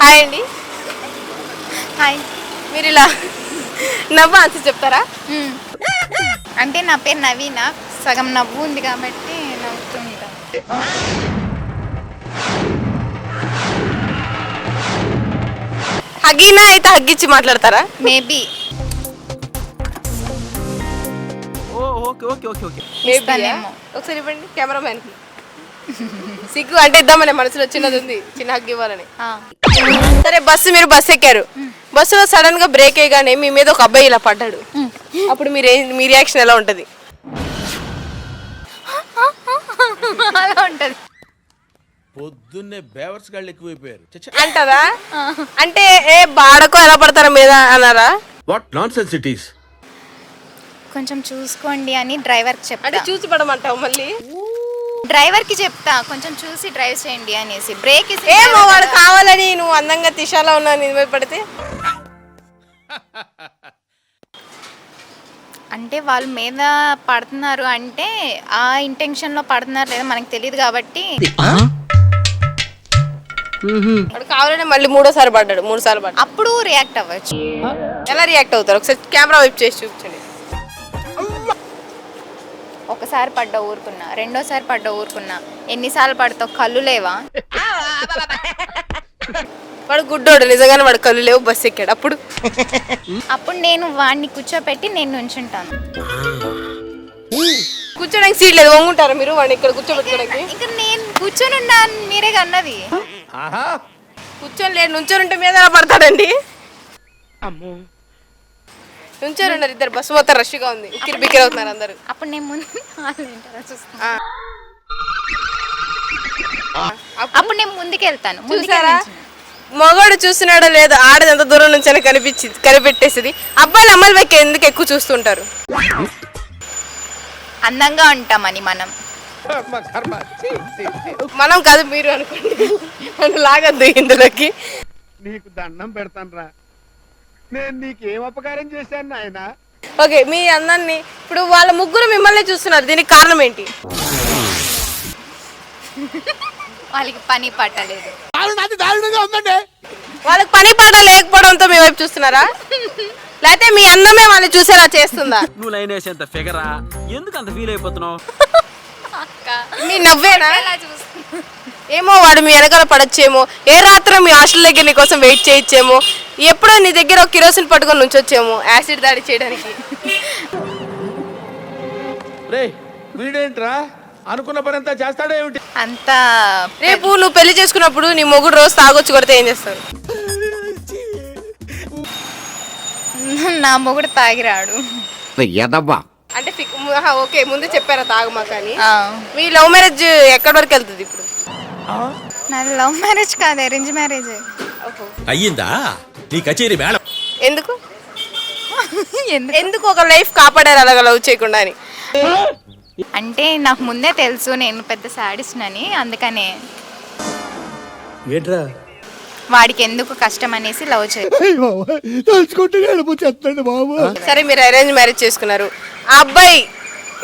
Hi అండి. Hi. మీరు ఇలా నవ్వు ఆన్సర్ చెప్తారా? అంటే నా పేరు నవీన, సగం నవ్వు ఉంది కాబట్టి నవ్వుతుంటా. హగ్గీనా అయితే హగ్గిచ్చి మాట్లాడతారా? మేబీ ఇస్తానేమో. ఒకసారి ఇవ్వండి కెమెరామ్యాన్ కి. సిగ్గు అంటే ఇద్దామనే మనసులో చిన్నది ఉంది, చిన్న హగ్ ఇవ్వాలని. సరే మీరు బస్సు ఎక్కారు, బస్సులో సడన్ గా బ్రేక్ అయ్యగానే మీ మీద ఒక అబ్బాయి ఇలా పడ్డాడు, అప్పుడు మీ రియాక్షన్ ఎలా ఉంటది? అలా ఉంటది. పొద్దున్నే బేవర్స్ గాళ్ళు ఎక్కువైపోయారు అంటదా? అంటే ఏ బాడకో ఎలా పడతారా మీద అన్నారా? What nonsense it is. కొంచెం చూసుకోండి అని డ్రైవర్కి అంటే చెప్తా. చూసి పడమంటావు మళ్ళీ? డ్రైవర్కి చెప్తా కొంచెం చూసి డ్రైవ్ చేయండి అనేసి. బ్రేక్ ఏమో వాడు కావాలని నువ్వు అందంగా దిశలో ఉన్నా నీ మీద పడితే అంటే వాళ్ళ మీద పడుతున్నారు అంటే ఆ ఇంటెన్షన్లో పడుతున్నారు లేదా మనకు తెలియదు కాబట్టి వాడు కావాలని మళ్ళీ మూడోసారి పడ్డాడు, 3 సార్లు పడ్డాడు, అప్పుడు రియాక్ట్ అవ్వచ్చు. ఎలా రియాక్ట్ అవుతారు? ఒకసారి కెమెరా వైపు చేసి చూపించండి. ఒకసారి పడ్డా ఊరుకున్నా, రెండోసారి పడ్డా ఊరుకున్నా, ఎన్నిసార్లు పడతావు? కళ్ళు లేవా? వాడు గుడ్డోడు, నిజంగానే వాడు కళ్ళు లేవు, బస్సు ఎక్కాడు. అప్పుడు నేను వాడిని కూర్చోపెట్టి నేను నుంచుంటాను. కూర్చోడానికి సీట్ లేదు, వంగుంటారా మీరు వాడిని ఇక్కడ కూర్చోబెట్టుకోవడానికి? ఇంకా నేను కూర్చొని ఉన్నా మీరే అన్నది. కూర్చొని లేదు, నుంచొని ఉంటే మీద ఎలా పడతాడండి? నుంచొని ఉన్నారు ఇద్దరు, బస్సు మొత్తం రష్గా ఉంది, ఉక్కిరి బిక్కిరి అవుతున్నారు అందరు. అప్పుడు నేను ముందు చూస్తాను. అప్పుడు నేను ముందుకు వెళ్తాను. చూసారా, మగవాడు చూస్తున్నాడో లేదు, ఆడది ఎంత దూరం నుంచి కనిపెట్టేసింది. అబ్బాయిలు అమ్మాయిల వైపు ఎందుకు ఎక్కువ చూస్తుంటారు? అందంగా ఉంటామని. మనం కాదు, మీరు అనుకోండి, నన్ను లాగద్దు ఇందులోకి. నీకు దండం పెడతాను రా, నేను నీకేం అపకారం చేశాను నాయనా? ఓకే, మీ అందాన్ని ఇప్పుడు వాళ్ళ ముగ్గురు మిమ్మల్ని చూస్తున్నారు, దీనికి కారణం ఏంటి? వాళ్ళకి పని పట్టలేదు. వాళ్ళకి పని పాట లేకపోవడంతో మీ వైపు చూస్తున్నారా, లేకపోతే మీ అందమే వాళ్ళు చూసేలా చేస్తుందా? నువ్వు లైన్ వేసేంత ఫిగరా, ఎందుకు అంత ఫీల్ అయిపోతున్నావు? మీ నవ్వేనా? ఏమో వాడు మీ వెనకాల పడొచ్చేమో, ఏ రాత్రి మీ హాస్టల్ దగ్గర నీ కోసం వెయిట్ చేయొచ్చేమో, ఎప్పుడో నీ దగ్గర ఒక కిరోసిన్ పట్టుకొని నుంచొచ్చేమో యాసిడ్ దాడి చేయడానికి. రే వీడేంట్రా అనుకున్న పని అంతా చేస్తాడే ఏమిటి? అంత రేపు నువ్వు పెళ్లి చేసుకున్నప్పుడు నీ మొగుడు రోజు తాగొచ్చి కొడితే ఏం చేస్తారు? నా మొగుడు తాగిరాడు. అంటే ఓకే, ముందే చెప్పారా తాగమా కానీ. ఆ. మీ లవ్ మ్యారేజ్ ఎక్కడి వరకు వెళ్తుంది ఇప్పుడు? నాది లవ్ మ్యారేజ్ కాదు, అరేంజ్ మ్యారేజ్. అయ్యిందా నీ కచేరీ మేడం? ఎందుకు ఎందుకు ఒక లైఫ్ కాపాడారు అలాగ లవ్ చేయకుండా అని? అంటే నాకు ముందే తెలుసు నేను పెద్ద సాడిస్ట్ అని, అందుకనే వాడికి ఎందుకు కష్టం అనేసి లవ్ చేయాలి. సరే, మీరు అరేంజ్ మ్యారేజ్ చేసుకున్నారు, ఆ అబ్బాయి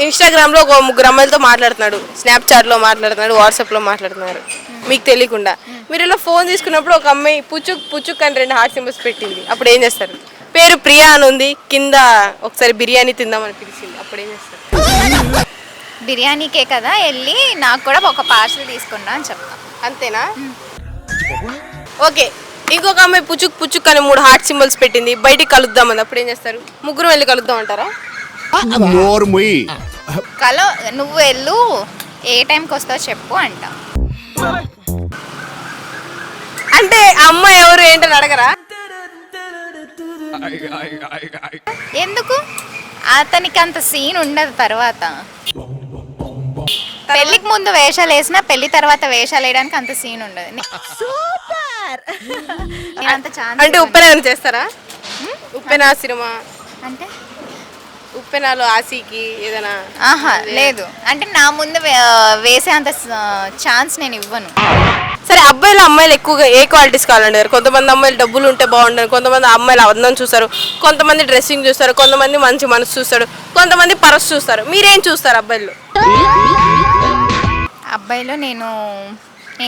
ఇన్స్టాగ్రామ్ లో ఒక 3 అమ్మాయిలతో మాట్లాడుతున్నాడు, స్నాప్చాట్ లో మాట్లాడుతున్నాడు, వాట్సాప్ లో మాట్లాడుతున్నారు, మీకు తెలియకుండా. మీరు ఇలా ఫోన్ తీసుకున్నప్పుడు ఒక అమ్మాయి పుచ్చుక్ అని 2 హార్ట్ సింబల్స్ పెట్టింది, అప్పుడు ఏం చేస్తారు? పేరు ప్రియా అని ఉంది, కింద ఒకసారి బిర్యానీ తిందామని పిలిచింది, అప్పుడు ఏం చేస్తారు? బిర్యానీకే కదా వెళ్ళి నాకు కూడా ఒక పార్సల్ తీసుకున్నా అని చెప్తా. అంతేనా? ఓకే, ఇంకొక అమ్మాయి పుచ్చుక్ అని 3 హార్ట్ సింబల్స్ పెట్టింది, బయటికి కలుద్దామని, అప్పుడు ఏం చేస్తారు? ముగ్గురు వెళ్ళి కలుద్దాం అంటారా? నువ్వు వెళ్ళు, ఏ టైంకి వస్తావో చెప్పు అంట. అంటే అమ్మాయి ఎవరు ఏంటని అడగరా? ఎందుకు? అతనికి అంత సీన్ ఉండదు. తర్వాత పెళ్లికి ముందు వేషాలు వేసినా పెళ్లి తర్వాత వేషాలు వేయడానికి అంత సీన్ ఉండదు. అంటే ఉప్పెన చేస్తారా? ఉప్పెన సినిమా అంటే ఉప్పెనాలో ఆశీకి ఏదైనా? ఆహా లేదు, అంటే నా ముందు వేసే అంత ఛాన్స్ నేను ఇవ్వను. సరే, అబ్బాయిలు అమ్మాయిలు ఎక్కువగా ఏ క్వాలిటీస్ కావాలంటారు? కొంతమంది అమ్మాయిలు డబ్బులు ఉంటే బాగుంటారు, కొంతమంది అమ్మాయిలు అందం చూస్తారు, కొంతమంది డ్రెస్సింగ్ చూస్తారు, కొంతమంది మంచి మనసు చూస్తారు, కొంతమంది పరస్ చూస్తారు. మీరేం చూస్తారు అబ్బాయిలు? అబ్బాయిలో నేను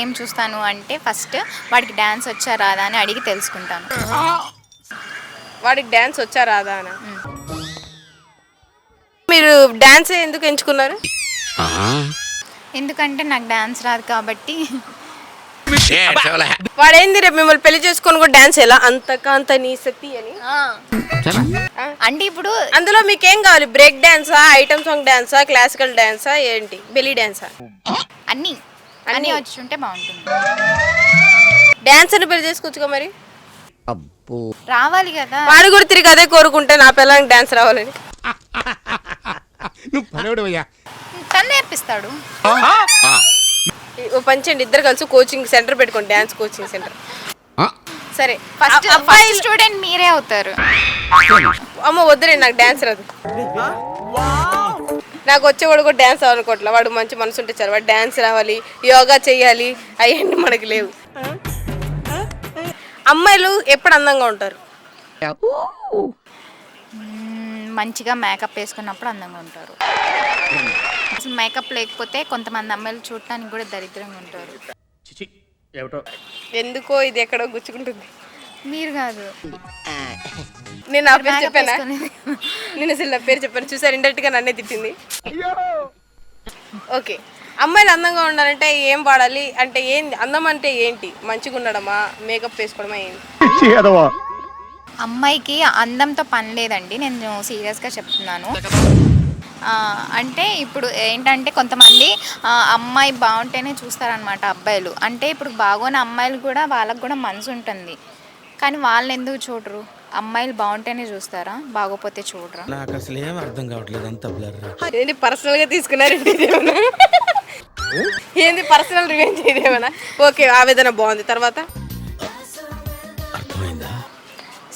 ఏం చూస్తాను అంటే ఫస్ట్ వాడికి డ్యాన్స్ వచ్చా రాదా అని అడిగి తెలుసుకుంటాను. వాడికి డ్యాన్స్ వచ్చా రాదా అని. మీరు డ్యాన్స్ ఎందుకు ఎంచుకున్నారు? ఎందుకంటే నాకు డ్యాన్స్ రాదు కాబట్టి. వాడేంది రేపు మిమ్మల్ని పెళ్లి చేసుకొని కూడా డ్యాన్స్ ఎలా అంత నీ శక్తి అని. అంటే ఇప్పుడు అందులో మీకేం కావాలి? బ్రేక్ డాన్సా, ఐటమ్ సాంగ్ డాన్సా, క్లాసికల్ డాన్సా, ఏంటి బెలీ డాన్సా? అన్నీ వచ్చి ఉంటే బాగుంటుంది. డాన్స్ అని పెళ్లి చేసుకోవచ్చుగా మరి. రావాలి కదా. వాడు కూడా తిరిగి అదే కోరుకుంటే నా పిల్లలకి డాన్స్ రావాలని. నువ్వు పనివాడివయ్యా. తను నేర్పిస్తాడు. ఓ పంచండి, ఇద్దరు కలిసి కోచింగ్ సెంటర్ పెట్టుకోండి, డాన్స్ కోచింగ్ సెంటర్. సరే ఫస్ట్ అబ్బాయి స్టూడెంట్ మీరే అవుతారు. అమ్మ వద్దురే, నాకు డాన్స్ రాదు. నాకు వచ్చేవాడు కూడా డాన్స్ అవ్వాలనుకోవట్లే. వాడు మంచి మనసు ఉంటే చాలు. వాడు డాన్స్ రావాలి, యోగా చేయాలి, అవన్నీ మనకి లేవు. అమ్మాయిలు ఎప్పుడు అందంగా ఉంటారు? మంచిగా మేకప్ వేసుకున్నప్పుడు అందంగా ఉంటారు. అసలు మేకప్ లేకపోతే కొంతమంది అమ్మాయిలు చూడటానికి కూడా దరిద్రంగా ఉంటారు. ఎందుకో ఇది ఎక్కడో గుచ్చుకుంటుంది. మీరు కాదు, నేను నా పేరు చెప్పానా? నేను అసలు నా పేరు చెప్పాను. చూసారు, ఇండైరెక్ట్ గా నన్నే తిట్టింది. ఓకే, అమ్మాయిలు అందంగా ఉండాలంటే ఏం వాడాలి? అంటే ఏంటి అందం అంటే ఏంటి? మంచిగా ఉండడమా, మేకప్ వేసుకోవడమా, ఏంటి? అమ్మాయికి అందంతో పని లేదండి, నేను సీరియస్గా చెప్తున్నాను. అంటే ఇప్పుడు ఏంటంటే కొంతమంది అమ్మాయి బాగుంటేనే చూస్తారనమాట అబ్బాయిలు. అంటే ఇప్పుడు బాగోని అమ్మాయిలు కూడా వాళ్ళకు కూడా మనసు ఉంటుంది, కానీ వాళ్ళని ఎందుకు చూడరు? అమ్మాయిలు బాగుంటేనే చూస్తారా, బాగోపోతే చూడరా? నాకు అసలు ఏం అర్థం కావట్లేదు, అంత బ్లర్. ఏంటి పర్సనల్ గా తీసుకున్నారండి ఇదేమన్నా? ఏంది పర్సనల్ రివెంజ్ ఇదేమన్నా? ఓకే, ఆవేదన బాగుంది. తర్వాత అర్థమైందా?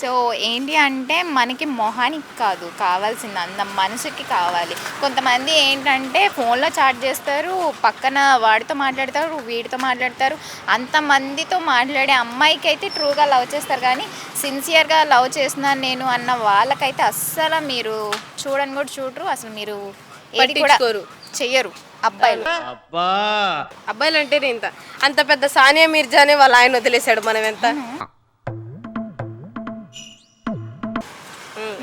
సో ఏంటి అంటే మనకి మొహానికి కాదు కావాల్సింది అందం, మనసుకి కావాలి. కొంతమంది ఏంటంటే ఫోన్లో చాట్ చేస్తారు, పక్కన వాడితో మాట్లాడతారు, వీడితో మాట్లాడతారు. అంతమందితో మాట్లాడే అమ్మాయికి అయితే ట్రూగా లవ్ చేస్తారు, కానీ సిన్సియర్గా లవ్ చేస్తున్నాను నేను అన్న వాళ్ళకైతే అస్సలు మీరు చూడని కూడా చూడరు. అసలు మీరు ఏది కూడా చెయ్యరు అబ్బాయిలు. అబ్బాయిలు అంటేనే ఇంత. అంత పెద్ద సానియా మీర్జానే వాళ్ళ ఆయన వదిలేశాడు, మనం ఎంత?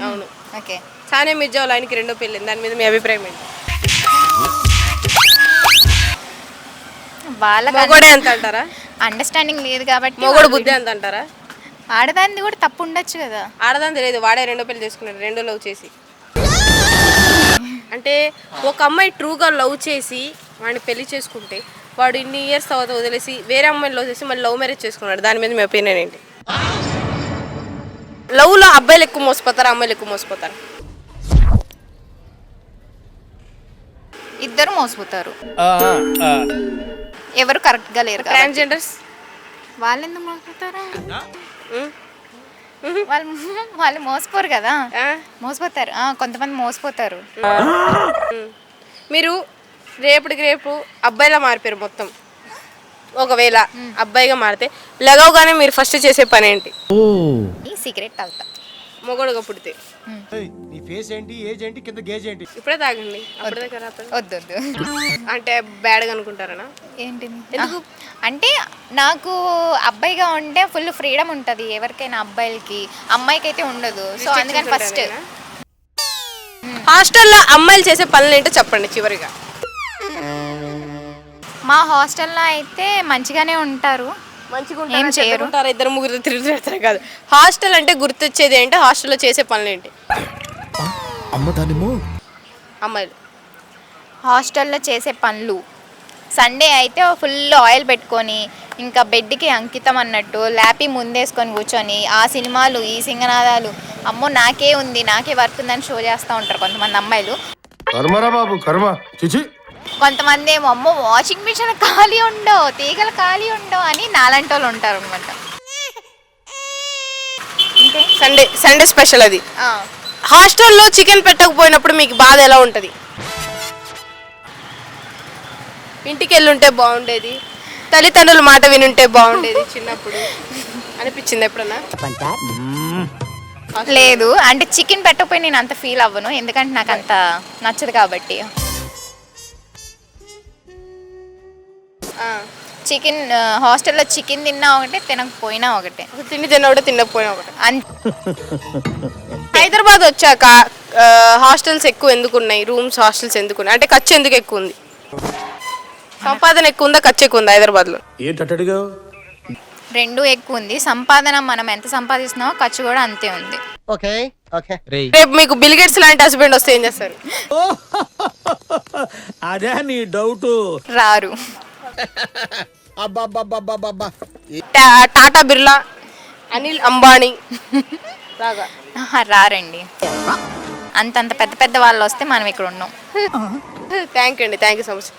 అవును. ఓకే, సానియా మీర్జా వాళ్ళ ఆయనకి రెండో పెళ్ళి. దాని మీద మీ అభిప్రాయం ఏంటి? వాళ్ళకి మొగోడే అంత అంటారా? అండర్స్టాండింగ్ లేదు కాబట్టి. మొగోడు బుద్ధి అంత అంటారా? ఆడదాన్ని కూడా తప్పు ఉండొచ్చు కదా. ఆడదాని తెలియదు, వాడే రెండో పెళ్లి చేసుకున్నాడు, రెండో లవ్ చేసి. అంటే ఒక అమ్మాయి ట్రూగా లవ్ చేసి వాడిని పెళ్లి చేసుకుంటే వాడు ఇన్ని ఇయర్స్ తర్వాత వదిలేసి వేరే అమ్మాయిని లవ్ చేసి మళ్ళీ లవ్ మ్యారేజ్ చేసుకున్నాడు. దాని మీద మీ ఒపీనియన్ ఏంటి? లవ్లో అబ్బాయిలు ఎక్కువ మోసపోతారా, అమ్మాయిలు ఎక్కువ మోసపోతారా? ఇద్దరు మోసపోతారు, ఎవరు కరెక్ట్గా లేరు. ట్రాన్స్జెండర్స్ వాళ్ళు ఎందుకు మోసపోతారు? వాళ్ళు మోసపోరు కదా. మోసపోతారు, కొంతమంది మోసపోతారు. మీరు రేపటికి రేపు అబ్బాయిలా మారిపోయారు మొత్తం, ఒకవేళ అబ్బాయిగా మారితే లగవగానే మీరు ఫస్ట్ చేసే పని ఏంటి? ఈ సిగరెట్ తాగుతా మొగోడుగా పుడితే. నీ ఫేస్ ఏంటి, ఏజ్ ఏంటి, కింద గేజ్ ఏంటి? ఇప్పుడే తాగండి, అప్పుడే దగ్గర వద్దు. అంటే బ్యాడ్గా అనుకుంటారనా? ఏంటిది అంటే నాకు అబ్బాయిగా ఉంటే ఫుల్ ఫ్రీడమ్ ఉంటుంది ఎవరికైనా, అబ్బాయిలకి. అమ్మాయికి అయితే ఉండదు. సో అందుకని ఫస్ట్ హాస్టల్లో అమ్మాయిలు చేసే పనులు ఏంటో చెప్పండి చివరిగా. మా హాస్టల్లో అయితే మంచిగానే ఉంటారు, ఏం చేయరు. ఇద్దరు ముగ్గురు తిరుగుతారు కాదు. హాస్టల్ అంటే గుర్తొచ్చేది ఏంటి? హాస్టల్లో చేసే పనులు ఏంటి? అమ్మాయిలు హాస్టల్లో చేసే పనులు సండే అయితే ఫుల్ ఆయిల్ పెట్టుకొని ఇంకా బెడ్కి అంకితం అన్నట్టు ల్యాపీ ముందేసుకొని కూర్చొని ఆ సినిమాలు ఈ సింగనాదాలు, అమ్మో నాకే ఉంది నాకే వర్క్ ఉందని షో చేస్తూ ఉంటారు కొంతమంది అమ్మాయిలు. కొంతమంది ఏమో అమ్మో వాషింగ్ మిషన్ ఖాళీ ఉండవు, తీగలు ఖాళీ ఉండవు అని నాలంటి వాళ్ళు ఉంటారు అనమాట. సండే స్పెషల్ అది. హాస్టల్లో చికెన్ పెట్టకపోయినప్పుడు మీకు బాధ ఎలా ఉంటుంది? ఇంటికి వెళ్ళుంటే బాగుండేది, తల్లిదండ్రుల మాట వినుంటే బాగుండేది చిన్నప్పుడు అనిపించింది ఎప్పుడన్నా? లేదు, అంటే చికెన్ పెట్టకపోయి నేను అంత ఫీల్ అవ్వను, ఎందుకంటే నాకు అంత నచ్చదు కాబట్టి. చికెన్ హాస్టల్లో చికెన్ తిన్నా ఒకటే, తినకపోయినా ఒకటే. అసలు తిండి తిన్న ఒకటి తినకపోయినా ఒకటి. అంతే. హైదరాబాద్ వచ్చాక హాస్టల్స్ ఎక్కువ ఎందుకు ఉన్నాయి, రూమ్స్ హాస్టల్స్ ఎందుకు ఉన్నాయి, అంటే ఖర్చు ఎందుకు ఎక్కువ ఉంది? సంపాదన ఎక్కువ ఉందా, ఖర్చు ఎక్కువ ఉందా హైదరాబాద్లో? ఏంటడిగా రెండు ఎక్కువ ఉంది. సంపాదన మనం ఎంత సంపాదిస్తున్నామో ఖర్చు కూడా అంతే ఉంది. ఓకే ఓకే రేపు మీకు బిల్ గేట్స్ లాంటి హస్బెండ్ వస్తే ఏం చేస్తారు? అదే నీ డౌట్. రారు. అబ్బా టాటా బిర్లా, అనిల్ అంబానీ లాగా రారండి. అంతంత పెద్ద పెద్ద వాళ్ళు వస్తే మనం ఇక్కడ ఉన్నాం. థ్యాంక్ యూ అండి, థ్యాంక్ యూ సో మచ్.